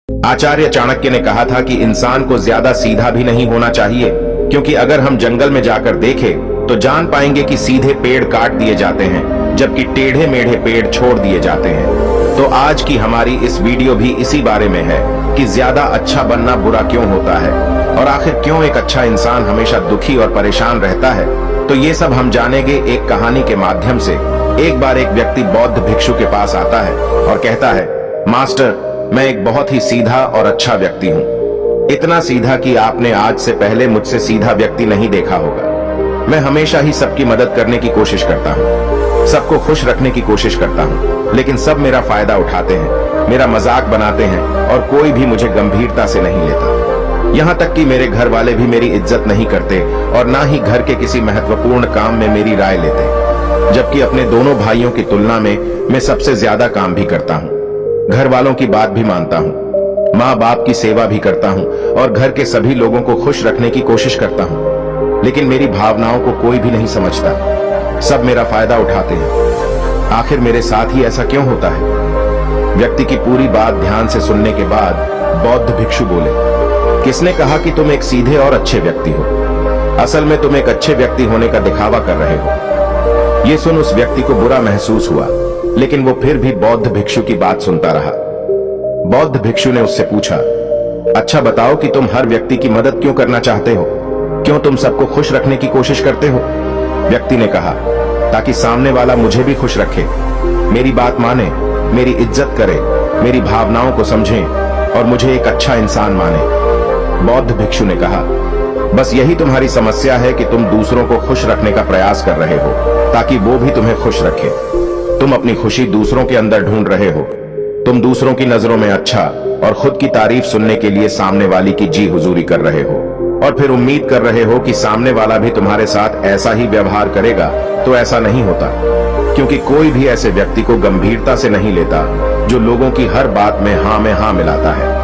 आचार्य चाणक्य ने कहा था कि इंसान को ज्यादा सीधा भी नहीं होना चाहिए, क्योंकि अगर हम जंगल में जाकर देखें तो जान पाएंगे कि सीधे पेड़ काट दिए जाते हैं जबकि टेढ़े मेढ़े पेड़ छोड़ दिए जाते हैं। तो आज की हमारी इस वीडियो भी इसी बारे में है कि ज्यादा अच्छा बनना बुरा क्यों होता है और आखिर क्यों एक अच्छा इंसान हमेशा दुखी और परेशान रहता है। तो ये सब हम जानेंगे एक कहानी के माध्यम से। एक बार एक व्यक्ति बौद्ध भिक्षु के पास आता है और कहता है, मास्टर, मैं एक बहुत ही सीधा और अच्छा व्यक्ति हूँ। इतना सीधा कि आपने आज से पहले मुझसे सीधा व्यक्ति नहीं देखा होगा। मैं हमेशा ही सबकी मदद करने की कोशिश करता हूँ, सबको खुश रखने की कोशिश करता हूँ, लेकिन सब मेरा फायदा उठाते हैं, मेरा मजाक बनाते हैं और कोई भी मुझे गंभीरता से नहीं लेता। यहाँ तक कि मेरे घर वाले भी मेरी इज्जत नहीं करते और ना ही घर के किसी महत्वपूर्ण काम में मेरी राय लेते, जबकि अपने दोनों भाइयों की तुलना में मैं सबसे ज्यादा काम भी करता हूँ। घर वालों की बात भी मानता हूँ, माँ बाप की सेवा भी करता हूँ और घर के सभी लोगों को खुश रखने की कोशिश करता हूँ, लेकिन मेरी भावनाओं को कोई भी नहीं समझता। सब मेरा फायदा उठाते हैं। आखिर मेरे साथ ही ऐसा क्यों होता है? व्यक्ति की पूरी बात ध्यान से सुनने के बाद बौद्ध भिक्षु बोले, किसने कहा कि तुम एक सीधे और अच्छे व्यक्ति हो? असल में तुम एक अच्छे व्यक्ति होने का दिखावा कर रहे हो। ये सुन उस व्यक्ति को बुरा महसूस हुआ, लेकिन वो फिर भी बौद्ध भिक्षु की बात सुनता रहा। बौद्ध भिक्षु ने उससे पूछा, अच्छा बताओ कि तुम हर व्यक्ति की मदद क्यों करना चाहते हो? क्यों तुम सबको खुश रखने की कोशिश करते हो? व्यक्ति ने कहा, ताकि सामने वाला मुझे भी खुश रखे, मेरी बात माने, मेरी इज्जत करे, मेरी भावनाओं को समझे और मुझे एक अच्छा इंसान माने। बौद्ध भिक्षु ने कहा, बस यही तुम्हारी समस्या है कि तुम दूसरों को खुश रखने का प्रयास कर रहे हो ताकि वो भी तुम्हें खुश रखे। तुम अपनी खुशी दूसरों के अंदर ढूंढ रहे हो। तुम दूसरों की नजरों में अच्छा और खुद की तारीफ सुनने के लिए सामने वाली की जी हुजूरी कर रहे हो और फिर उम्मीद कर रहे हो कि सामने वाला भी तुम्हारे साथ ऐसा ही व्यवहार करेगा। तो ऐसा नहीं होता, क्योंकि कोई भी ऐसे व्यक्ति को गंभीरता से नहीं लेता जो लोगों की हर बात में हाँ मिलाता है।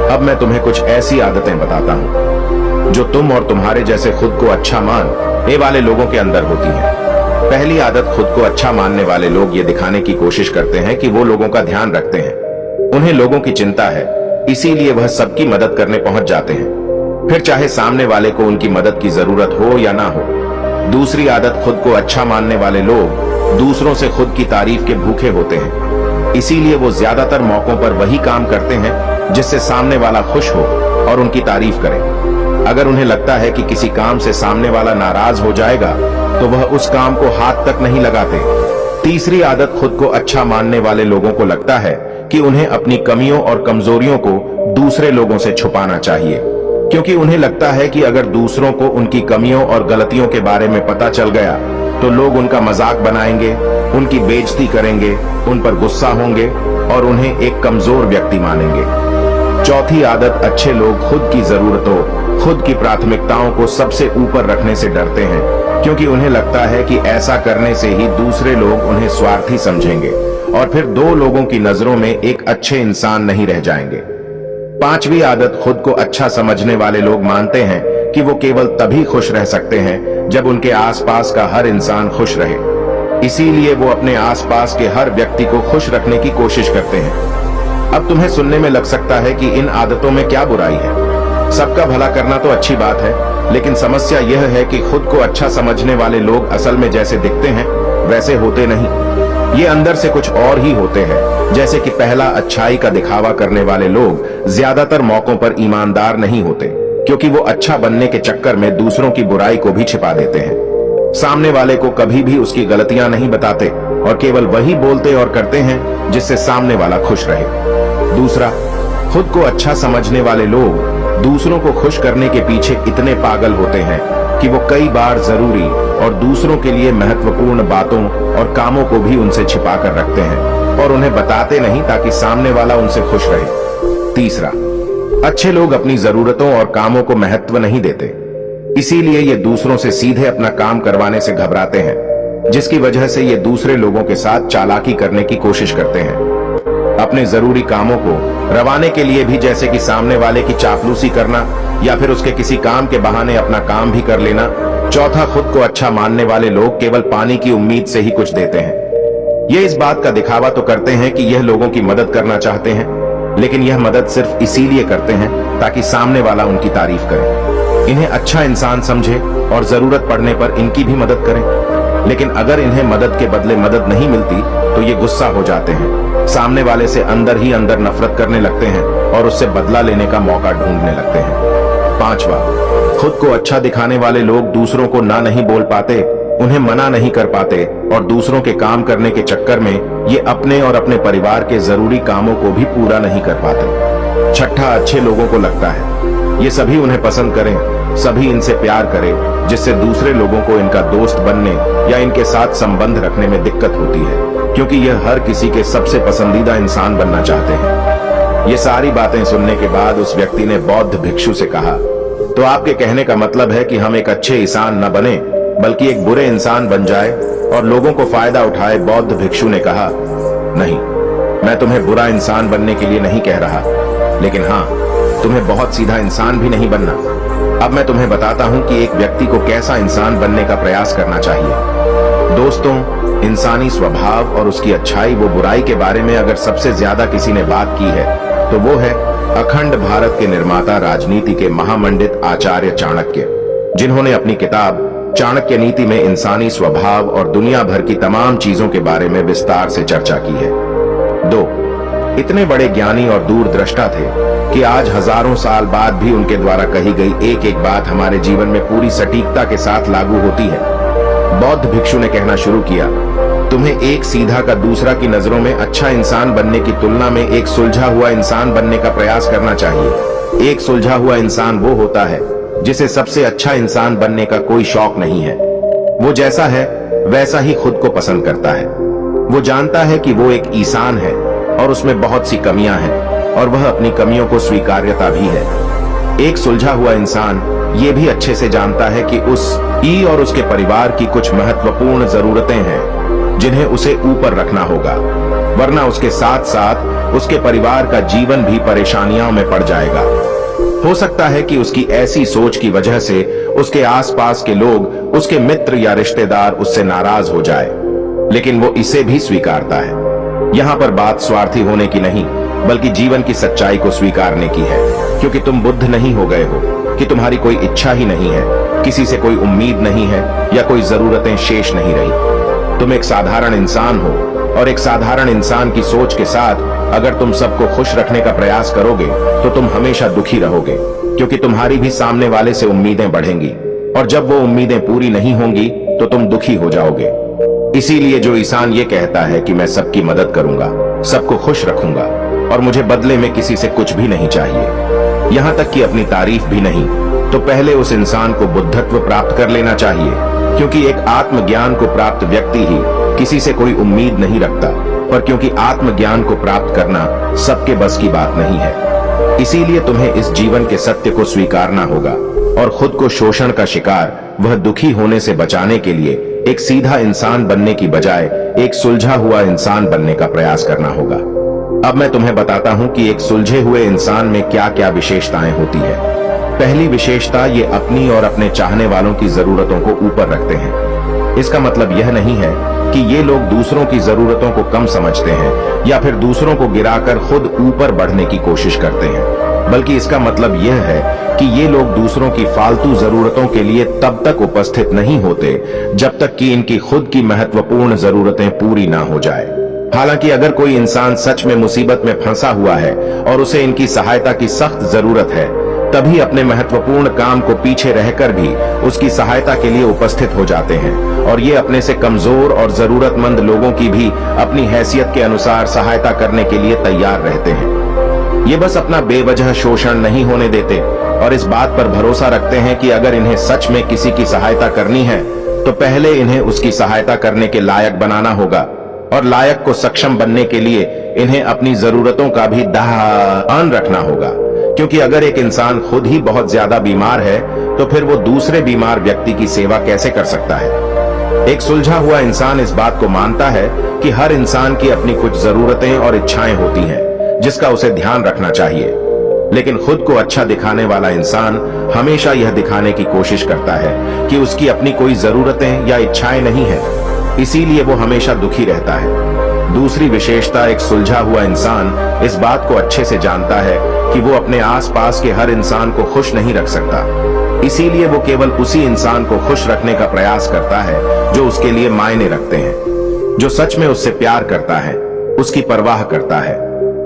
अब मैं तुम्हें कुछ ऐसी आदतें बताता हूं जो तुम और तुम्हारे जैसे खुद को अच्छा मानने वाले लोगों के अंदर होती हैं। पहली आदत, खुद को अच्छा मानने वाले लोग ये दिखाने की कोशिश करते हैं कि वो लोगों का ध्यान रखते हैं। उन्हें लोगों की चिंता है, इसीलिए वह सबकी मदद करने पहुंच जाते हैं, फिर चाहे सामने वाले को उनकी मदद की जरूरत हो या ना हो। दूसरी आदत, खुद को अच्छा मानने वाले लोग दूसरों से खुद की तारीफ के भूखे होते हैं, इसीलिए वो ज्यादातर मौकों पर वही काम करते हैं जिससे सामने वाला खुश हो और उनकी तारीफ करे। अगर उन्हें लगता है कि किसी काम से सामने वाला नाराज हो जाएगा तो वह उस काम को हाथ तक नहीं लगाते। तीसरी आदत, खुद को अच्छा मानने वाले लोगों को लगता है कि उन्हें अपनी कमियों और कमजोरियों को दूसरे लोगों से छुपाना चाहिए, क्योंकि उन्हें लगता है कि अगर दूसरों को उनकी कमियों और गलतियों के बारे में पता चल गया तो लोग उनका मजाक बनाएंगे, उनकी बेइज्जती करेंगे, उन पर गुस्सा होंगे और उन्हें एक कमजोर व्यक्ति मानेंगे। चौथी आदत, अच्छे लोग खुद की जरूरतों, खुद की प्राथमिकताओं को सबसे ऊपर रखने से डरते हैं, क्योंकि उन्हें लगता है कि ऐसा करने से ही दूसरे लोग उन्हें स्वार्थी समझेंगे और फिर दो लोगों की नजरों में एक अच्छे इंसान नहीं रह जाएंगे। पांचवी आदत, खुद को अच्छा समझने वाले लोग मानते हैं कि वो केवल तभी खुश रह सकते हैं जब उनके आसपास का हर इंसान खुश रहे, इसीलिए वो अपने आसपास के हर व्यक्ति को खुश रखने की कोशिश करते हैं। अब तुम्हें सुनने में लग सकता है कि इन आदतों में क्या बुराई है। सबका भला करना तो अच्छी बात है, लेकिन समस्या यह है कि खुद को अच्छा समझने वाले लोग असल में जैसे दिखते हैं वैसे होते नहीं। ये अंदर से कुछ और ही होते हैं। जैसे कि पहला, अच्छाई का दिखावा करने वाले लोग ज्यादातर मौकों पर ईमानदार नहीं होते, क्योंकि वो अच्छा बनने के चक्कर में दूसरों की बुराई को भी छिपा देते हैं। सामने वाले को कभी भी उसकी गलतियां नहीं बताते और केवल वही बोलते और करते हैं जिससे सामने वाला खुश रहे। दूसरा, खुद को अच्छा समझने वाले लोग दूसरों को खुश करने के पीछे इतने पागल होते हैं कि वो कई बार जरूरी और दूसरों के लिए महत्वपूर्ण बातों और कामों को भी उनसे छिपा कर रखते हैं और उन्हें बताते नहीं ताकि सामने वाला उनसे खुश रहे। तीसरा, अच्छे लोग अपनी जरूरतों और कामों को महत्व नहीं देते, इसीलिए ये दूसरों से सीधे अपना काम करवाने से घबराते हैं, जिसकी वजह से ये दूसरे लोगों के साथ चालाकी करने की कोशिश करते हैं। अपने जरूरी कामों को रवाने के लिए भी, जैसे कि सामने वाले की चापलूसी करना या फिर उसके किसी काम के बहाने अपना काम भी कर लेना। चौथा, खुद को अच्छा मानने वाले लोग केवल पानी की उम्मीद से ही कुछ देते हैं। ये इस बात का दिखावा तो करते हैं कि यह लोगों की मदद करना चाहते हैं, लेकिन यह मदद सिर्फ इसीलिए करते हैं ताकि सामने वाला उनकी तारीफ करे, इन्हें अच्छा इंसान समझे और जरूरत पड़ने पर इनकी भी मदद करें। लेकिन अगर इन्हें मदद के बदले मदद नहीं मिलती तो ये गुस्सा हो जाते हैं, सामने वाले से अंदर ही अंदर नफरत करने लगते हैं और उससे बदला लेने का मौका ढूंढने लगते हैं। 5वां, खुद को अच्छा दिखाने वाले लोग दूसरों को ना नहीं बोल पाते, उन्हें मना नहीं कर पाते और दूसरों के काम करने के चक्कर में ये अपने और अपने परिवार के जरूरी कामों को भी पूरा नहीं कर पाते। 6ठा, अच्छे लोगों को लगता है ये सभी उन्हें पसंद करें, सभी इनसे प्यार करें, जिससे दूसरे लोगों को इनका दोस्त बनने या इनके साथ संबंध रखने में दिक्कत होती है, क्योंकि यह हर किसी के सबसे पसंदीदा इंसान बनना चाहते हैं। ये सारी बातें सुनने के बाद उस व्यक्ति ने बौद्ध भिक्षु से कहा, तो आपके कहने का मतलब है कि हम एक अच्छे इंसान न बने बल्कि एक बुरे इंसान बन जाए और लोगों को फायदा उठाए। बौद्ध भिक्षु ने कहा, नहीं, मैं तुम्हें बुरा इंसान बनने के लिए नहीं कह रहा, लेकिन हाँ, तुम्हें बहुत सीधा इंसान भी नहीं बनना। अब मैं तुम्हें बताता हूं कि एक व्यक्ति को कैसा इंसान बनने का प्रयास करना चाहिए। दोस्तों, इंसानी स्वभाव और उसकी अच्छाई व बुराई के बारे में अगर सबसे ज्यादा किसी ने बात की है तो वो है अखंड भारत के निर्माता, राजनीति के महामंडित आचार्य चाणक्य, जिन्होंने अपनी किताब चाणक्य नीति में इंसानी स्वभाव और दुनिया भर की तमाम चीजों के बारे में विस्तार से चर्चा की है। 2, इतने बड़े ज्ञानी और दूरदृष्टा थे कि आज हजारों साल बाद भी उनके द्वारा कही गई एक एक बात हमारे जीवन में पूरी सटीकता के साथ लागू होती है। बौद्ध भिक्षु ने कहना शुरू किया, तुम्हें एक सीधा का दूसरा की नजरों में अच्छा इंसान बनने की तुलना में एक सुलझा हुआ इंसान बनने का प्रयास करना चाहिए। एक सुलझा हुआ इंसान वो होता है जिसे सबसे अच्छा इंसान बनने का कोई शौक नहीं है। वो जैसा है वैसा ही खुद को पसंद करता है। वो जानता है कि वो एक इंसान है और उसमें बहुत सी कमियां हैं और वह अपनी कमियों को स्वीकार्यता भी है। एक सुलझा हुआ इंसान ये भी अच्छे से जानता है कि उसकी और उसके परिवार की कुछ महत्वपूर्ण जरूरतें हैं जिन्हें उसे ऊपर रखना होगा, वरना उसके साथ साथ उसके परिवार का जीवन भी परेशानियों में पड़ जाएगा। हो सकता है कि उसकी ऐसी सोच की वजह से उसके आसपास के लोग, उसके मित्र या रिश्तेदार उससे नाराज हो जाए, लेकिन वो इसे भी स्वीकारता है। यहाँ पर बात स्वार्थी होने की नहीं बल्कि जीवन की सच्चाई को स्वीकारने की है, क्योंकि तुम बुद्ध नहीं हो गए हो कि तुम्हारी कोई इच्छा ही नहीं है, किसी से कोई उम्मीद नहीं है या कोई जरूरतें शेष नहीं रही। तुम एक साधारण इंसान हो और एक साधारण इंसान की सोच के साथ अगर तुम सबको खुश रखने का प्रयास करोगे तो तुम हमेशा दुखी रहोगे, क्योंकि तुम्हारी भी सामने वाले से उम्मीदें बढ़ेंगी और जब वो उम्मीदें पूरी नहीं होंगी तो तुम दुखी हो जाओगे। इसीलिए जो इंसान ये कहता है कि मैं सबकी मदद करूंगा, सबको खुश रखूंगा और मुझे बदले में किसी से कुछ भी नहीं चाहिए, यहां तक कि अपनी तारीफ भी नहीं, तो पहले उस इंसान को बुद्धत्व प्राप्त कर लेना चाहिए, क्योंकि एक आत्मज्ञान को प्राप्त व्यक्ति ही किसी से कोई उम्मीद नहीं रखता, पर क्योंकि आत्मज्ञान को प्राप्त करना सबके बस की बात नहीं है। इसीलिए तुम्हें इस जीवन के सत्य को स्वीकारना होगा और खुद को शोषण का शिकार, वह दुखी होने से बचाने के लिए एक सीधा इंसान बनने की बजाय एक सुलझा हुआ इंसान बनने का प्रयास करना होगा। अब मैं तुम्हें बताता हूं कि एक सुलझे हुए इंसान में क्या क्या विशेषताएं होती है। पहली विशेषता, ये अपनी और अपने चाहने वालों की जरूरतों को ऊपर रखते हैं। इसका मतलब यह नहीं है कि ये लोग दूसरों की जरूरतों को कम समझते हैं या फिर दूसरों को गिराकर खुद ऊपर बढ़ने की कोशिश करते हैं, बल्कि इसका मतलब यह है कि ये लोग दूसरों की फालतू जरूरतों के लिए तब तक उपस्थित नहीं होते जब तक कि इनकी खुद की महत्वपूर्ण जरूरतें पूरी ना हो जाए। हालांकि अगर कोई इंसान सच में मुसीबत में फंसा हुआ है और उसे इनकी सहायता की सख्त जरूरत है, तभी अपने महत्वपूर्ण काम को पीछे रहकर भी उसकी सहायता के लिए उपस्थित हो जाते हैं और ये अपने से कमजोर और जरूरतमंद लोगों की भी अपनी हैसियत के अनुसार सहायता करने के लिए तैयार रहते हैं। ये बस अपना बेवजह शोषण नहीं होने देते और इस बात पर भरोसा रखते हैं कि अगर इन्हें सच में किसी की सहायता करनी है तो पहले इन्हें उसकी सहायता करने के लायक बनाना होगा और लायक को सक्षम बनने के लिए इन्हें अपनी जरूरतों का भी ध्यान रखना होगा, क्योंकि अगर एक इंसान खुद ही बहुत ज्यादा बीमार है तो फिर वो दूसरे बीमार व्यक्ति की सेवा कैसे कर सकता है। एक सुलझा हुआ इंसान इस बात को मानता है कि हर इंसान की अपनी कुछ जरूरतें और इच्छाएं होती हैं जिसका उसे ध्यान रखना चाहिए, लेकिन खुद को अच्छा दिखाने वाला इंसान हमेशा यह दिखाने की कोशिश करता है कि उसकी अपनी कोई जरूरतें या इच्छाएं नहीं है, इसीलिए वो हमेशा दुखी रहता है। दूसरी विशेषता, एक सुलझा हुआ इंसान इस बात को अच्छे से जानता है कि वो अपने आसपास के हर इंसान को खुश नहीं रख सकता। इसीलिए वो केवल उसी इंसान को खुश रखने का प्रयास करता है जो उसके लिए मायने रखते हैं, जो सच में उससे प्यार करता है, उसकी परवाह करता है।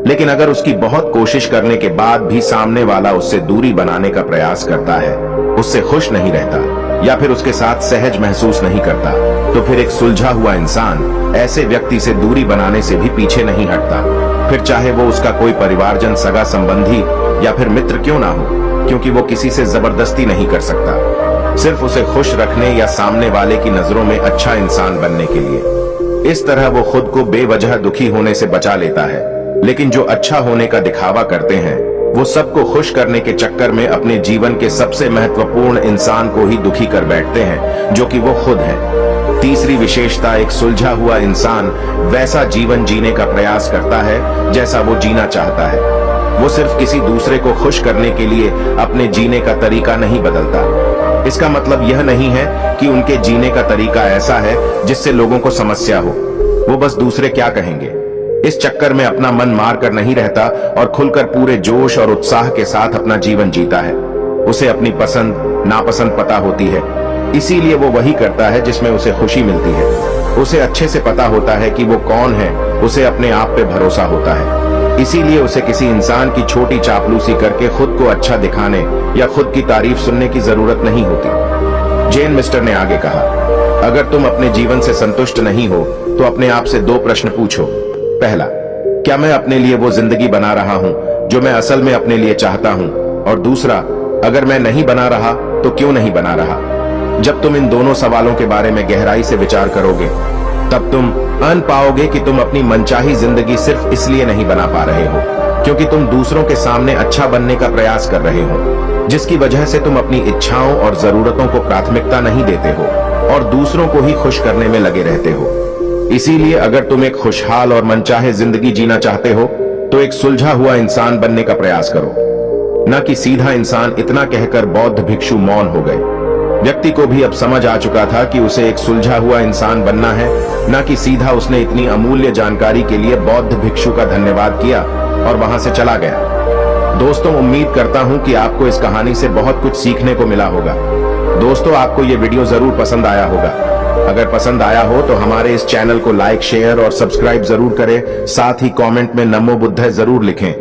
लेकिन अगर उसकी बहुत कोशिश करने के बाद भी सामने वाला उससे दूरी बनाने का प्रयास करता है, उससे खुश नहीं रहता या फिर उसके साथ सहज महसूस नहीं करता, तो फिर एक सुलझा हुआ इंसान ऐसे व्यक्ति से दूरी बनाने से भी पीछे नहीं हटता, फिर चाहे वो उसका कोई परिवारजन, सगा संबंधी या फिर मित्र क्यों ना हो, क्योंकि वो किसी से जबरदस्ती नहीं कर सकता, सिर्फ उसे खुश रखने या सामने वाले की नजरों में अच्छा इंसान बनने के लिए। इस तरह वो खुद को बेवजह दुखी होने से बचा लेता है, लेकिन जो अच्छा होने का दिखावा करते हैं वो सबको खुश करने के चक्कर में अपने जीवन के सबसे महत्वपूर्ण इंसान को ही दुखी कर बैठते हैं, जो कि वो खुद है। तीसरी विशेषता, एक सुलझा हुआ इंसान वैसा जीवन जीने का प्रयास करता है जैसा वो जीना चाहता है। वो सिर्फ किसी दूसरे को खुश करने के लिए अपने जीने का तरीका नहीं बदलता। इसका मतलब यह नहीं है कि उनके जीने का तरीका ऐसा है जिससे लोगों को समस्या हो, वो बस दूसरे क्या कहेंगे इस चक्कर में अपना मन मार कर नहीं रहता और खुलकर पूरे जोश और उत्साह के साथ अपना जीवन जीता है। उसे अपनी पसंद नापसंद पता होती है, इसीलिए वो वही करता है जिसमें उसे खुशी मिलती है। उसे अच्छे से पता होता है कि वो कौन है, उसे अपने आप पे भरोसा होता है, इसीलिए उसे किसी इंसान की छोटी चापलूसी करके खुद को अच्छा दिखाने या खुद की तारीफ सुनने की जरूरत नहीं होती। जेन मिस्टर ने आगे कहा, अगर तुम अपने जीवन से संतुष्ट नहीं हो तो अपने आप से 2 प्रश्न पूछो। पहला, क्या मैं अपने लिए वो जिंदगी बना रहा हूं जो मैं असल में अपने लिए चाहता हूं? और दूसरा, अगर मैं नहीं बना रहा तो क्यों नहीं बना रहा? जब तुम इन दोनों सवालों के बारे में गहराई से विचार करोगे, तब तुम अन पाओगे कि तुम अपनी मनचाही जिंदगी सिर्फ इसलिए नहीं बना पा रहे हो क्योंकि तुम दूसरों के सामने अच्छा बनने का प्रयास कर रहे हो, जिसकी वजह से तुम अपनी इच्छाओं और जरूरतों को प्राथमिकता नहीं देते हो और दूसरों को ही खुश करने में लगे रहते हो। इसीलिए अगर तुम एक खुशहाल और मनचाहे जिंदगी जीना चाहते हो तो एक सुलझा हुआ इंसान बनने का प्रयास करो, न कि सीधा इंसान। इतना कहकर बौद्ध भिक्षु मौन हो गए। व्यक्ति को भी अब समझ आ चुका था कि उसे एक सुलझा हुआ इंसान बनना है, न कि सीधा। उसने इतनी अमूल्य जानकारी के लिए बौद्ध भिक्षु का धन्यवाद किया और वहां से चला गया। दोस्तों, उम्मीद करता हूं कि आपको इस कहानी से बहुत कुछ सीखने को मिला होगा। दोस्तों, आपको ये वीडियो जरूर पसंद आया होगा। अगर पसंद आया हो तो हमारे इस चैनल को लाइक, शेयर और सब्सक्राइब जरूर करें। साथ ही कमेंट में नमो बुद्धाय जरूर लिखें।